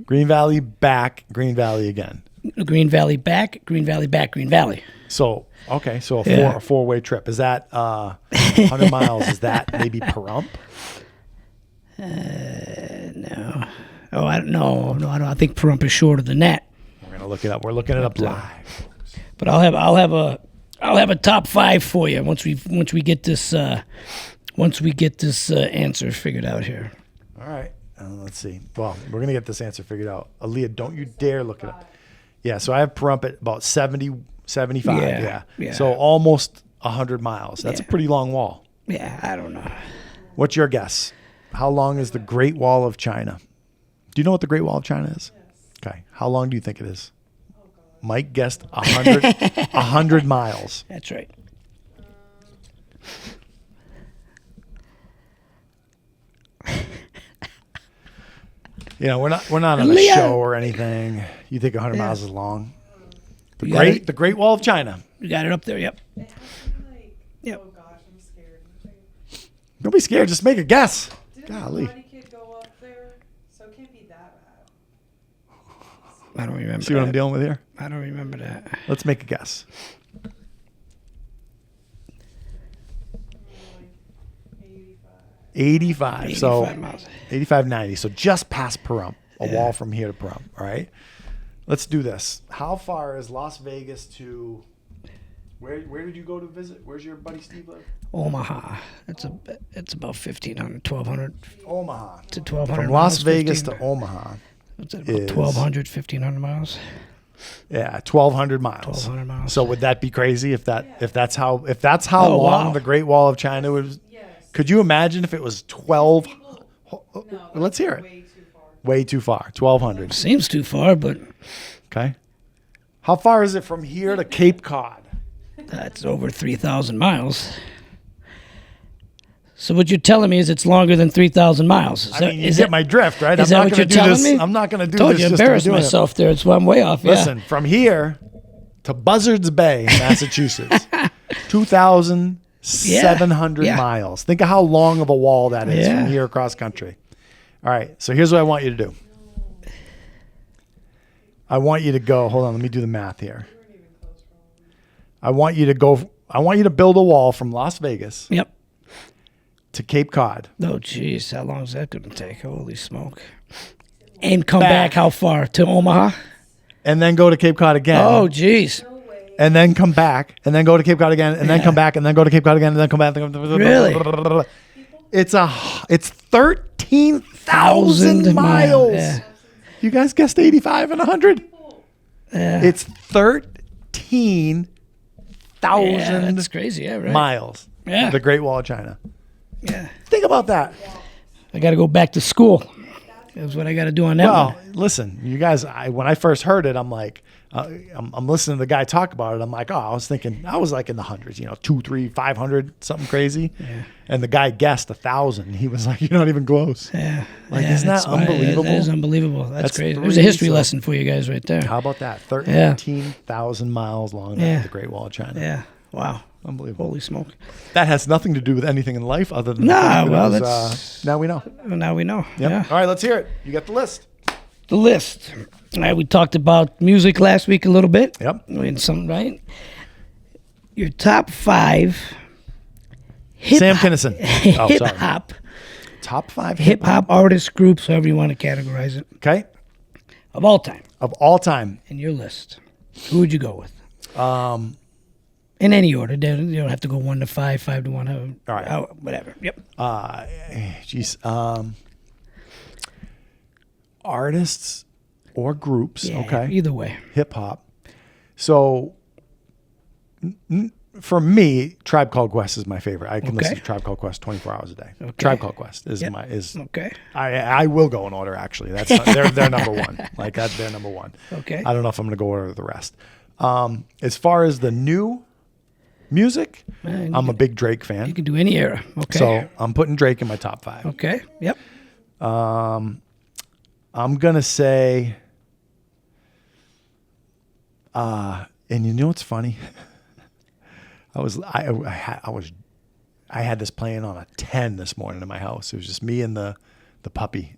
Green Valley back, Green Valley again.
Green Valley back, Green Valley back, Green Valley.
So okay, so
Yeah.
a four-way trip. Is that 100 miles? Is that maybe Pahrump?
No. Oh, I don't know. No, I don't. I think Pahrump is shorter than that.
We're gonna look it up. We're looking it up live.
But I'll have a top 5 for you once we get this answer figured out here.
All right. Let's see. Well, we're gonna get this answer figured out. Aaliyah, don't you dare look it up. Yeah. So I have Pahrump at about 70, 75.
Yeah.
So almost 100 miles. That's a pretty long wall.
Yeah, I don't know.
What's your guess? How long is the Great Wall of China? Do you know what the Great Wall of China is?
Yes.
Okay. How long do you think it is? Mike guessed 100 miles.
That's right.
You know, we're not on a
Leah.
show or anything. You think 100 miles is long? The
You got it?
the Great Wall of China.
You got it up there. Yep.
It has to be like.
Yep.
Oh gosh, I'm scared.
Don't be scared. Just make a guess.
Didn't
Golly.
the Karate Kid go up there? So it can't be
I don't remember.
See what I'm dealing with here?
I don't remember that.
Let's make a guess. 85. So
85 miles.
85, 90. So just past Pahrump. A wall from here to Pahrump. All right. Let's do this. How far is Las Vegas to... Where did you go to visit? Where's your buddy Steve live?
Omaha. It's about 1,500, 1,200
Omaha.
to 1,200
From
miles,
Las Vegas
15
to Omaha.
What's that, about 1,200, 1,500 miles?
Yeah, 1,200 miles.
1,200 miles.
So would that be crazy if that's how long
wow.
the Great Wall of China was?
Yes.
Could you imagine if it was 12? Let's hear it.
Way too far.
Way too far. 1,200.
Seems too far, but
Okay. How far is it from here to Cape Cod?
that's over 3,000 miles. So what you're telling me is it's longer than 3,000 miles.
I mean, you get my drift, right?
Is that what you're telling me?
I'm not going to do
Told
this
you,
just to
embarrassed
be doing it.
myself there. It's I'm way off.
Listen, from here to Buzzards Bay, Massachusetts, 2,700
Yeah.
miles. Think of how long of a wall that is
Yeah.
from here across country. All right, so here's what I want you to do. I want you to go. Hold on, let me do the math here. I want you to build a wall from Las Vegas
Yep.
to Cape Cod.
Oh, jeez. How long is that going to take? Holy smoke. And come
Back.
back how far? To Omaha?
And then go to Cape Cod again.
Oh, jeez.
And then come back, and then go to Cape Cod again, and then come back, and then go to Cape Cod again, and then come back.
Really?
It's 13,000 miles.
Yeah.
You guys guessed 85 and 100.
Yeah.
It's 13,000
Yeah, that's crazy. Yeah, right.
miles.
Yeah.
The Great Wall of China.
Yeah.
Think about that.
I got to go back to school. That's what I got to do on that
Well,
one.
listen, you guys. When I first heard it, I'm like, I'm listening to the guy talk about it. I'm like, I was like in the hundreds, 2, 3, 500, something crazy.
Yeah.
And the guy guessed 1,000. He was like, "You're not even close."
Yeah.
Like,
yeah,
isn't that
that's why-
unbelievable?
That is unbelievable. That's crazy. There's a
three,
history
so-
lesson for you guys right there.
How about that? 13,000 miles long.
Yeah.
The Great Wall of China.
Yeah. Wow.
Unbelievable.
Holy smoke.
That has nothing to do with anything in life other than the
Nah,
fact that
well,
it was,
that's-
now we know.
Well, now we know.
Yep.
Yeah.
All right, let's hear it. You got the list.
The list. All right, we talked about music last week a little bit.
Yep.
And something, right? Your top 5
Sam Kinison. Oh,
hip
sorry.
hop,
Top 5
hip hop artists, groups, however you want to categorize it,
Okay.
of all time
Of all time.
in your list. Who would you go with? In any order. You don't have to go 1 to 5, 5 to 1,
All right.
whatever. Yep.
Geez. Artists or groups.
Yeah,
Okay.
Either way.
Hip hop. So for me, Tribe Called Quest is my favorite. I can listen
Okay.
to Tribe Called Quest 24 hours a day.
Okay.
Tribe Called Quest is
Yep.
is
Okay.
I will go in order actually. That's they're number one. Like they're number one.
Okay.
I don't know if I'm going to go order the rest. As far as the new music,
Man,
I'm a big Drake fan.
You can do any era. Okay.
So I'm putting Drake in my top 5.
Okay. Yep.
I'm gonna say, and you know what's funny? I had this playing on a 10 this morning in my house. It was just me and the puppy,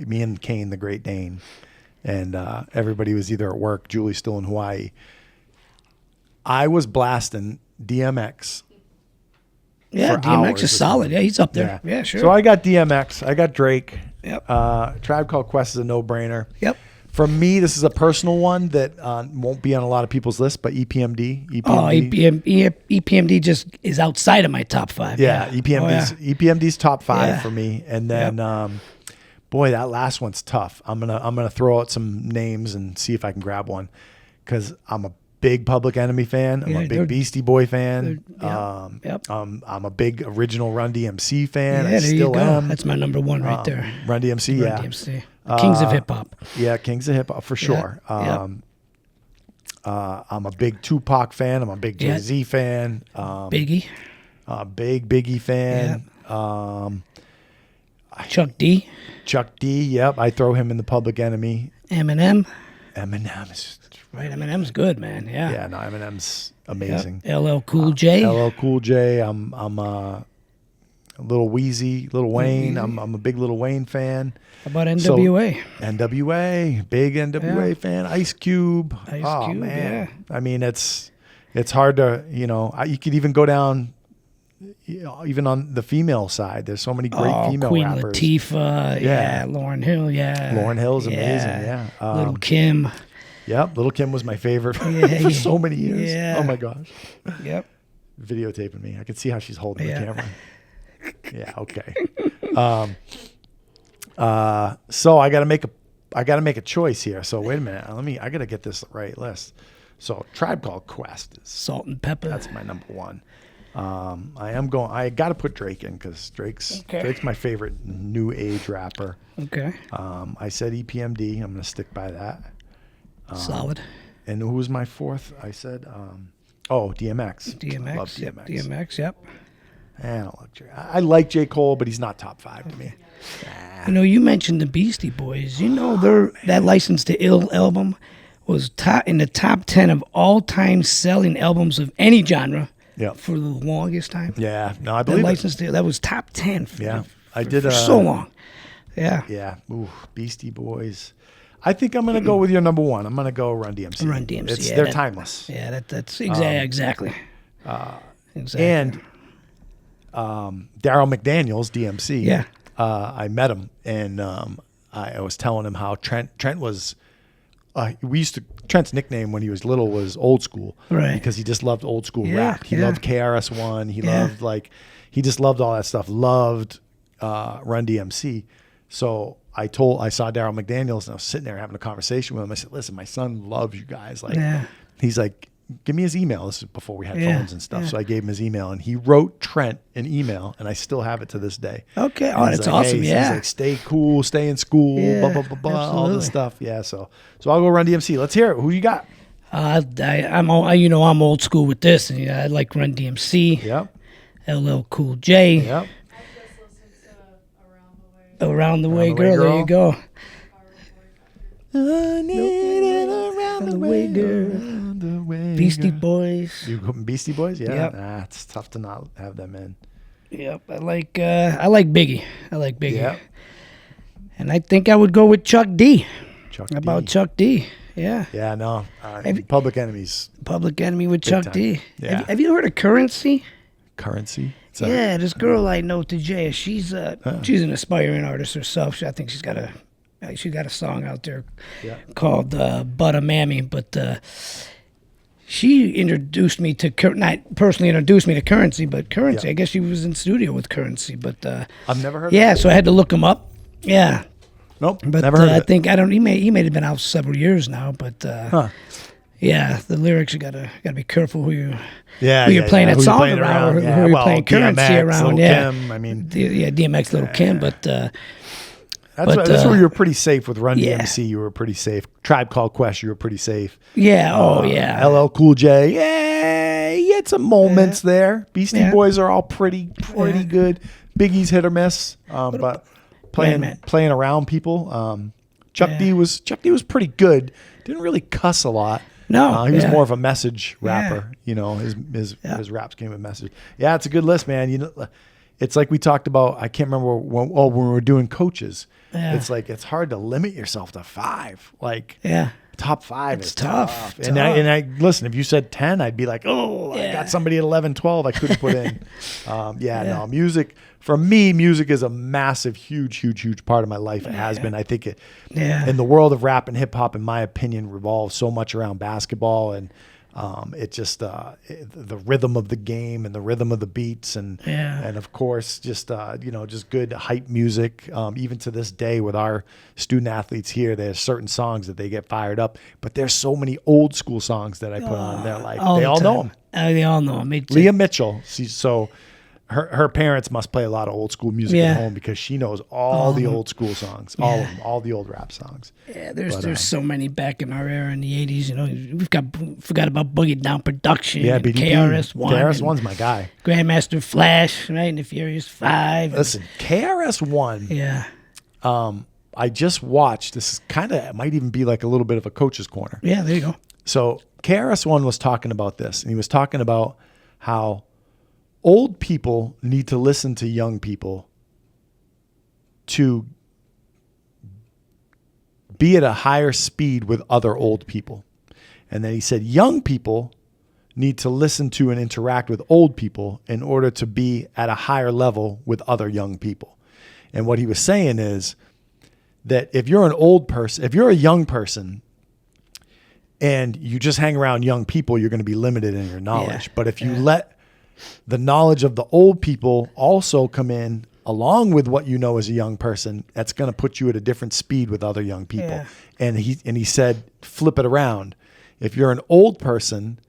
me and Kane, the Great Dane, and everybody was either at work. Julie's still in Hawaii. I was blasting DMX.
Yeah,
for
DMX
hours
is
this
solid.
morning.
Yeah, he's up there. Yeah, sure.
So I got DMX. I got Drake.
Yep.
Tribe Called Quest is a no-brainer.
Yep.
For me, this is a personal one that won't be on a lot of people's list, but EPMD.
EPMD just is outside of my top 5.
Yeah,
Yeah.
EPMD's top 5
Yeah.
for me. And then, boy, that last one's tough. I'm gonna throw out some names and see if I can grab one because I'm a big Public Enemy fan. I'm a big Beastie Boy fan. I'm a big original Run DMC fan. I
there you
still
go.
am.
That's my number 1 right there.
Run DMC, yeah.
Run DMC. Kings of hip hop.
Yeah, Kings of Hip Hop for sure.
Yep.
I'm a big Tupac fan. I'm a big Jay-Z fan.
Biggie.
Big Biggie fan.
Chuck D.
Chuck D. Yep, I throw him in the Public Enemy.
Eminem.
Eminem is
Right, Eminem's good, man. Yeah.
yeah. No, Eminem's amazing.
LL Cool J.
LL Cool J. Little Wheezy, Little Wayne. I'm a big Little Wayne fan.
How about NWA?
NWA, big NWA fan. Ice Cube.
Ice Cube,
man. I mean, it's hard to, you could even go down, even on the female side. There's so many great female
Queen
rappers.
Latifah, Lauryn Hill,
Lauryn Hill's amazing,
Little Kim.
Yep, Little Kim was my favorite for so many years.
Yeah.
Oh my gosh.
Yep.
Videotaping me. I could see how she's holding the camera. Yeah, okay. So I gotta make a choice here. So wait a minute. I gotta get this right list. So Tribe Called Quest is
Salt and Pepper.
That's my number one. I gotta put Drake in because Drake's my favorite new age rapper.
Okay.
I said EPMD. I'm gonna stick by that.
Solid.
And who was my fourth? I said DMX.
DMX.
I love DMX.
Yep. DMX. Yep.
I don't like J. I like J. Cole, but he's not top 5 to me.
You mentioned the Beastie Boys. That License to Ill album was in the top 10 of all-time selling albums of any genre. For the longest time.
Yeah, no, I believe
License to Ill, that was top 10. For so long. Yeah.
Yeah. Ooh, Beastie Boys. I think I'm gonna go with your number one. I'm gonna go Run DMC.
Run DMC.
They're timeless.
Yeah, that's exactly. Exactly.
And Daryl McDaniels, DMC.
Yeah.
I met him, and I was telling him how Trent was. Trent's nickname when he was little was Old School,
right?
Because he just loved old school rap. He loved KRS-One. He loved he just loved all that stuff. Loved Run DMC. So I saw Daryl McDaniels, and I was sitting there having a conversation with him. I said, "Listen, my son loves you guys." He's like, "Give me his email." This is before we had phones and stuff. So I gave him his email, and he wrote Trent an email, and I still have it to this day.
Okay. Oh, that's awesome.
He's like, stay cool, stay in school, blah, blah, blah, blah, all this stuff. Yeah. So I'll go Run DMC. Let's hear it. Who you got?
I'm old school with this, and I like Run DMC.
Yep.
LL Cool J.
Yep.
I just listened to
Around the Way Girl. There you go.
I need it around the way, girl.
Beastie Boys.
You go Beastie Boys? Yeah.
Yep.
It's tough to not have them in.
Yep. I like Biggie.
Yep.
And I think I would go with Chuck D.
Chuck
D. Yeah.
Yeah, no. Public Enemies.
Public Enemy with Chuck D.
Yeah.
Have you heard of Currency?
Currency?
Yeah, this girl I know, Tajay. She's an aspiring artist herself. I think she's got a song out there called Butter Mammy, but she introduced me to not personally introduced me to Currency, but Currency. I guess she was in studio with Currency, but
I've never heard.
Yeah, so I had to look him up. Yeah.
Nope.
But
never heard of it.
I think he may have been out several years now, but yeah, the lyrics you gotta be careful who you're playing that song around, or who you're playing Currency
DMX,
around.
Lil' Kim, I mean,
DMX, Little Kim, but.
That's where you were pretty safe with Run DMC. You were pretty safe. Tribe Called Quest, you were pretty safe.
Yeah.
LL Cool J. Yeah. He had some moments there. Beastie Boys are all pretty good. Biggie's hit or miss, but playing around people. Chuck D was pretty good. Didn't really cuss a lot.
No,
he was more of a message rapper. His raps came with a message. Yeah, it's a good list, man. It's like we talked about. I can't remember when we were doing coaches.
Yeah.
It's like it's hard to limit yourself to 5. Like top 5
it's
is
tough.
And I listen. If you said 10, I'd be like, I got somebody at 11, 12. I couldn't put in. No, music. For me, music is a massive, huge part of my life. It has been. I think it. In the world of rap and hip hop, in my opinion, revolves so much around basketball and. It just the rhythm of the game and the rhythm of the beats and of course just just good hype music. Even to this day with our student athletes here, there's certain songs that they get fired up, but there's so many old school songs that I put on. They're like they all know them.
They all know them.
Leah Mitchell. So her parents must play a lot of old school music at home because she knows all the old school songs, all of them, all the old rap songs.
Yeah, there's so many back in our era in the 80s. Forgot about Boogie Down Production.
Yeah, BDP.
KRS-One.
KRS-One's my guy.
Grandmaster Flash, right? And the Furious 5.
Listen, KRS-One.
Yeah.
I just watched. This is might even be like a little bit of a coach's corner.
Yeah, there you go.
So KRS-One was talking about this, and he was talking about how old people need to listen to young people to be at a higher speed with other old people. And then he said young people need to listen to and interact with old people in order to be at a higher level with other young people. And what he was saying is that if you're an old person, if you're a young person and you just hang around young people, you're going to be limited in your knowledge.
Yeah.
But if you let the knowledge of the old people also come in along with what you know as a young person, that's going to put you at a different speed with other young people.
Yeah.
And he said, flip it around. If you're an old person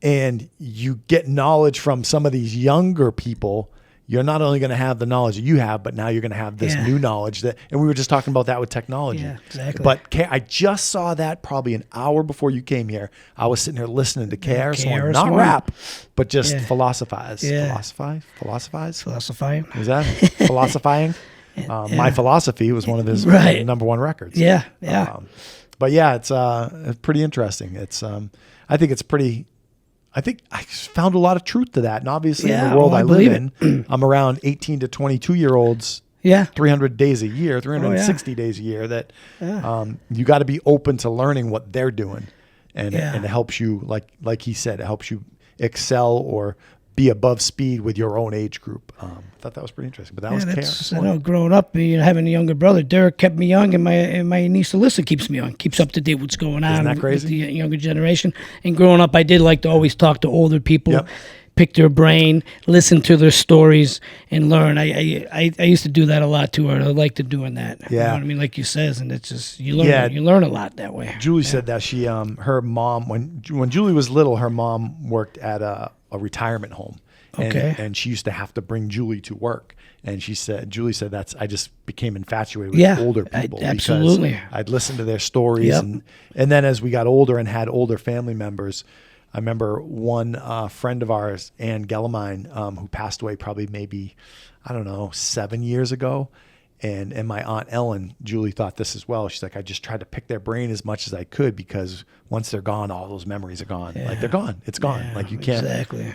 and you get knowledge from some of these younger people, you're not only going to have the knowledge that you have, but now you're going to have this new knowledge that, and we were just talking about that with technology.
Yeah, exactly.
But I just saw that probably an hour before you came here. I was sitting here listening to KRS-One, not rap, but just philosophize.
Yeah.
Philosophizing? Is that philosophizing? My Philosophy was one of his number one records.
Yeah.
But yeah, it's pretty interesting. It's I think I found a lot of truth to that. And obviously in the world I live in, I'm around 18 to 22 year olds, 300 days a year, 360 days a year that you got to be open to learning what they're doing. And it helps you, like he said, it helps you excel or be above speed with your own age group. I thought that was pretty interesting. But that was KRS-One.
I know, growing up, having a younger brother, Derek kept me young, and my niece Alyssa keeps me young, keeps up to date what's going on.
Isn't that crazy?
With the younger generation. And growing up, I did like to always talk to older people, pick their brain, listen to their stories, and learn. I used to do that a lot too. I liked doing that.
Yeah.
You know what I mean? Like you says, and it's just you learn a lot that way.
Julie said that she her mom when Julie was little, her mom worked at a retirement home. And she used to have to bring Julie to work. And Julie said I just became infatuated with older people.
Absolutely.
I'd listen to their stories. And then as we got older and had older family members, I remember one friend of ours, Ann Gellemine, who passed away probably maybe, 7 years ago. And my Aunt Ellen, Julie thought this as well. She's like, I just tried to pick their brain as much as I could because once they're gone, all those memories are gone. Like they're gone. It's gone. Like you can't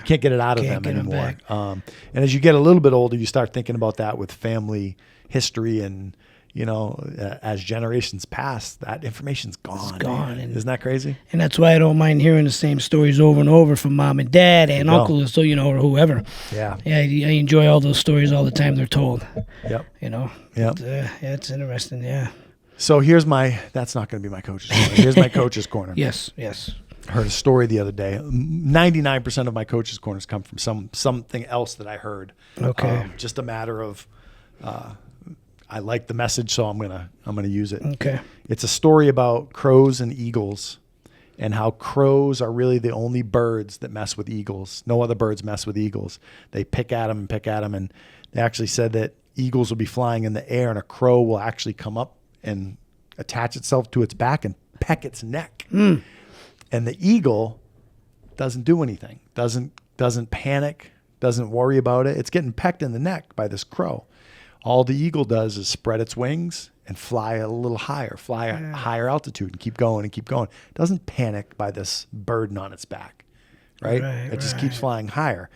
get it out of them anymore. And as you get a little bit older, you start thinking about that with family history and, as generations pass, that information's gone.
It's gone.
Isn't that crazy?
And that's why I don't mind hearing the same stories over and over from mom and dad and uncle, so or whoever.
Yeah.
Yeah, I enjoy all those stories all the time they're told.
Yep.
Yep. It's interesting. Yeah.
So that's not going to be my coach's corner. Here's my coach's corner.
Yes.
I heard a story the other day. 99% of my coach's corners come from something else that I heard.
Okay.
Just a matter of, I like the message, so I'm gonna use it.
Okay.
It's a story about crows and eagles, and how crows are really the only birds that mess with eagles. No other birds mess with eagles. They pick at them, and they actually said that eagles will be flying in the air, and a crow will actually come up and attach itself to its back and peck its neck. And the eagle doesn't do anything. Doesn't panic. Doesn't worry about it. It's getting pecked in the neck by this crow. All the eagle does is spread its wings and fly a little higher, a higher altitude and keep going and keep going. It doesn't panic by this burden on its back, right? It just keeps flying higher.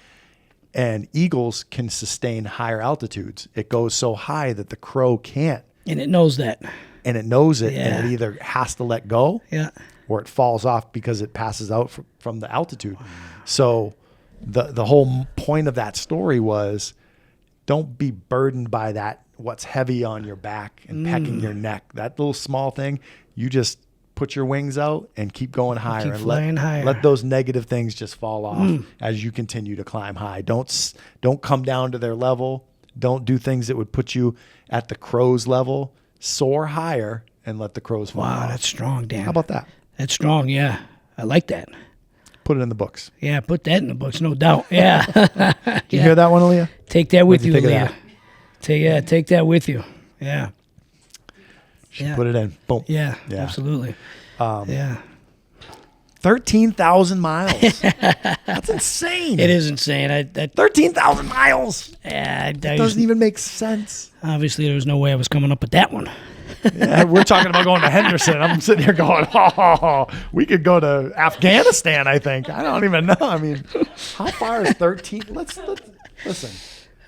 And eagles can sustain higher altitudes. It goes so high that the crow can't.
And it knows that.
And it knows it, and it either has to let go or it falls off because it passes out from the altitude. So the whole point of that story was, don't be burdened by that, what's heavy on your back and pecking your neck. That little small thing, you just put your wings out and keep going higher.
Keep flying higher.
Let those negative things just fall off as you continue to climb high. Don't come down to their level. Don't do things that would put you at the crow's level. Soar higher and let the crows fly off.
Wow, that's strong, Dan.
How about that?
That's strong, yeah. I like that.
Put it in the books.
Yeah, put that in the books, no doubt. Yeah.
You hear that one, Aaliyah?
Take that with you,
think of
Aaliyah. Take that with you. Yeah.
Put it in. Boom.
Yeah. Absolutely.
13,000 miles. That's insane.
It is insane.
13,000 miles.
Yeah,
It doesn't even make sense.
Obviously, there was no way I was coming up with that one.
Yeah, we're talking about going to Henderson. I'm sitting here going, oh, we could go to Afghanistan, I think. I don't even know. I mean, how far is 13? Let's listen.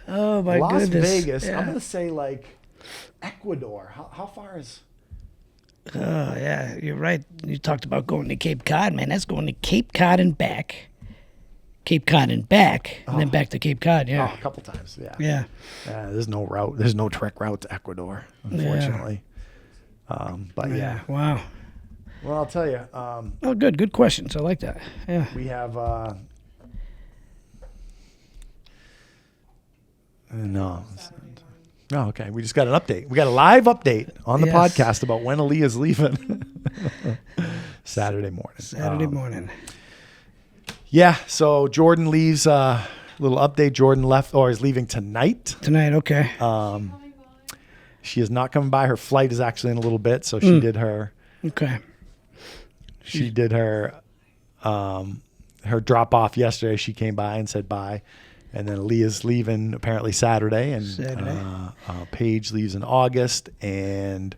Oh, my
Las
goodness.
Vegas,
Yeah.
I'm going to say like Ecuador. How far is...
Oh, yeah, you're right. You talked about going to Cape Cod, man. That's going to Cape Cod and back. Cape Cod and back, and then back to Cape Cod, yeah.
Oh, a couple times, yeah.
Yeah.
There's no route. There's no trek route to Ecuador, unfortunately. But yeah.
Wow.
Well, I'll tell you.
Oh, good. Good questions. I like that. Yeah.
We have. No. Oh, okay. We just got an update. We got a live update on the
Yes.
podcast about when Aaliyah's leaving. Saturday morning.
Saturday morning.
Yeah. So Jordan leaves. Little update. Jordan left, or is leaving tonight.
Tonight, okay.
She is not coming by. Her flight is actually in a little bit, so she did her.
Okay.
She did her her drop off yesterday. She came by and said bye, and then Leah's leaving apparently Saturday, and Paige leaves in August, and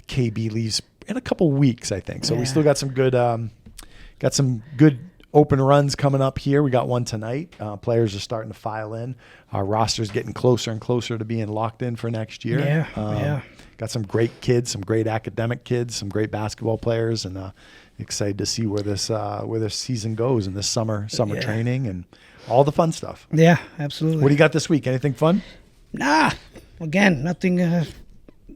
KB leaves in a couple weeks, I think. So we still got some good open runs coming up here. We got one tonight. Players are starting to file in. Our roster's getting closer and closer to being locked in for next year.
Yeah.
Got some great kids, some great academic kids, some great basketball players, and excited to see where this season goes in this summer training and all the fun stuff.
Yeah, absolutely.
What do you got this week? Anything fun?
Nah. Again, nothing.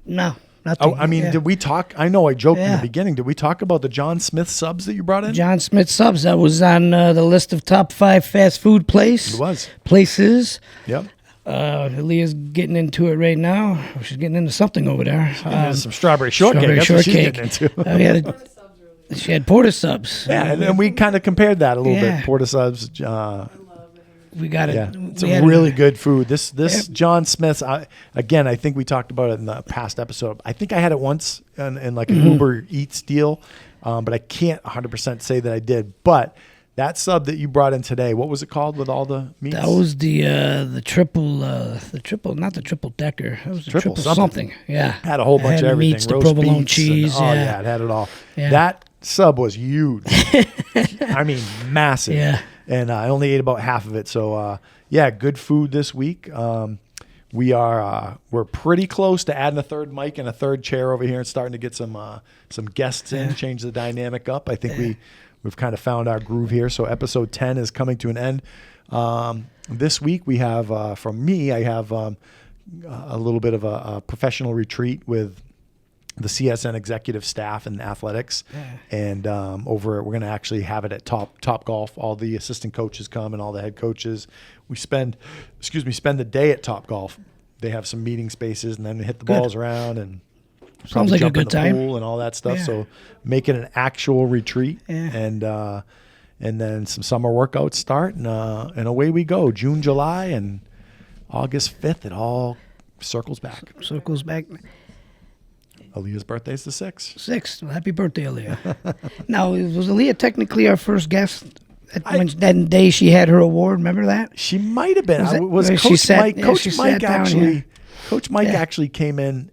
No. Nothing.
Oh, I mean, did we talk? I know I joked in
Yeah.
the beginning. Did we talk about the John Smith subs that you brought in?
John Smith subs. That was on the list of top 5 fast food
It was.
places.
Yep.
Leah's getting into it right now. She's getting into something over there.
There's some strawberry shortcake. That's what she's getting into.
She had porta subs.
Yeah, and we kind of compared that a little
Yeah.
bit. Porta subs.
We got it.
Yeah, it's a really good food. This John Smith's. Again, I think we talked about it in the past episode. I think I had it once in like an Uber Eats deal, but I can't 100% say that I did. But that sub that you brought in today, what was it called with all the meats?
That was the triple, not the triple decker. That was the
Triple
triple something. Yeah,
Had a whole bunch
Had
of everything.
Meats, the
roast
provolone
beets
cheese.
and-
Yeah.
it had it all.
Yeah.
That sub was huge. I mean, massive.
Yeah.
And I only ate about half of it. So, good food this week. We're pretty close to adding a third mic and a third chair over here and starting to get some guests in, change the dynamic up. I think we've kind of found our groove here. So episode 10 is coming to an end. This week we have, from me, I have a little bit of a professional retreat with the CSN executive staff and athletics, and we're going to actually have it at Top Golf. All the assistant coaches come and all the head coaches. We spend the day at Top Golf. They have some meeting spaces, and then we hit the balls around and
Sounds like a
jump in
good
the
time.
pool and all that stuff.
Yeah.
So make it an actual retreat,
Yeah.
and then some summer workouts start, and away we go. June, July, and August 5th. It all circles back.
Circles back.
Aaliyah's birthday is the 6th.
6th. Well, happy birthday, Aaliyah. Now, was Aaliyah technically our first guest? That day she had her award, remember that?
She might have been.
Was that-
Was
where
Coach
she sat-
Mike?
yeah,
Coach
she
Mike
sat down,
actually.
yeah.
Coach Mike
Yeah.
actually came in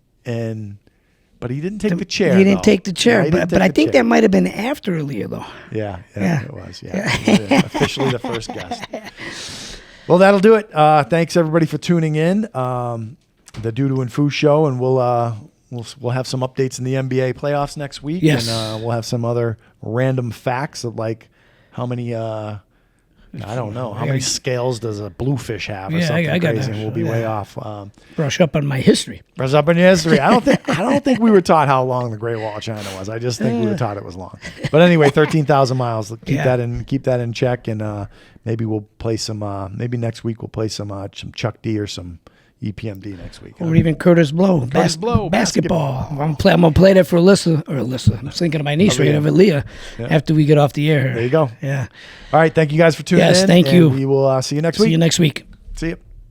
but he didn't take the chair.
He didn't
though.
take the chair,
Yeah, he didn't
but
take
I
the
think
chair.
that might have been after Aaliyah, though.
Yeah,
Yeah.
it was. Yeah, officially the first guest. Well, that'll do it. Thanks everybody for tuning in. The Dudu and Foo show, and we'll have some updates in the NBA playoffs next week.
Yes.
And we'll have some other random facts of like how many. I don't know how many scales does a bluefish have or
Yeah,
something
I got
crazy.
that.
And we'll be way off.
Brush up on my history.
Brush up on your history. I don't think we were taught how long the Great Wall of China was. I just think we were taught it was long. But anyway, 13,000 miles. Keep that in check, and maybe we'll play some. Maybe next week we'll play some Chuck D or some EPMD next week.
Or even Curtis Blow.
Curtis Blow,
basketball. I'm gonna play that for Alyssa. I'm thinking of my niece right over Leah. After we get off the air.
There you go.
Yeah.
All right. Thank you guys for tuning in.
Yes, thank
and
you.
We will see you next
See
week.
you next week.
See you.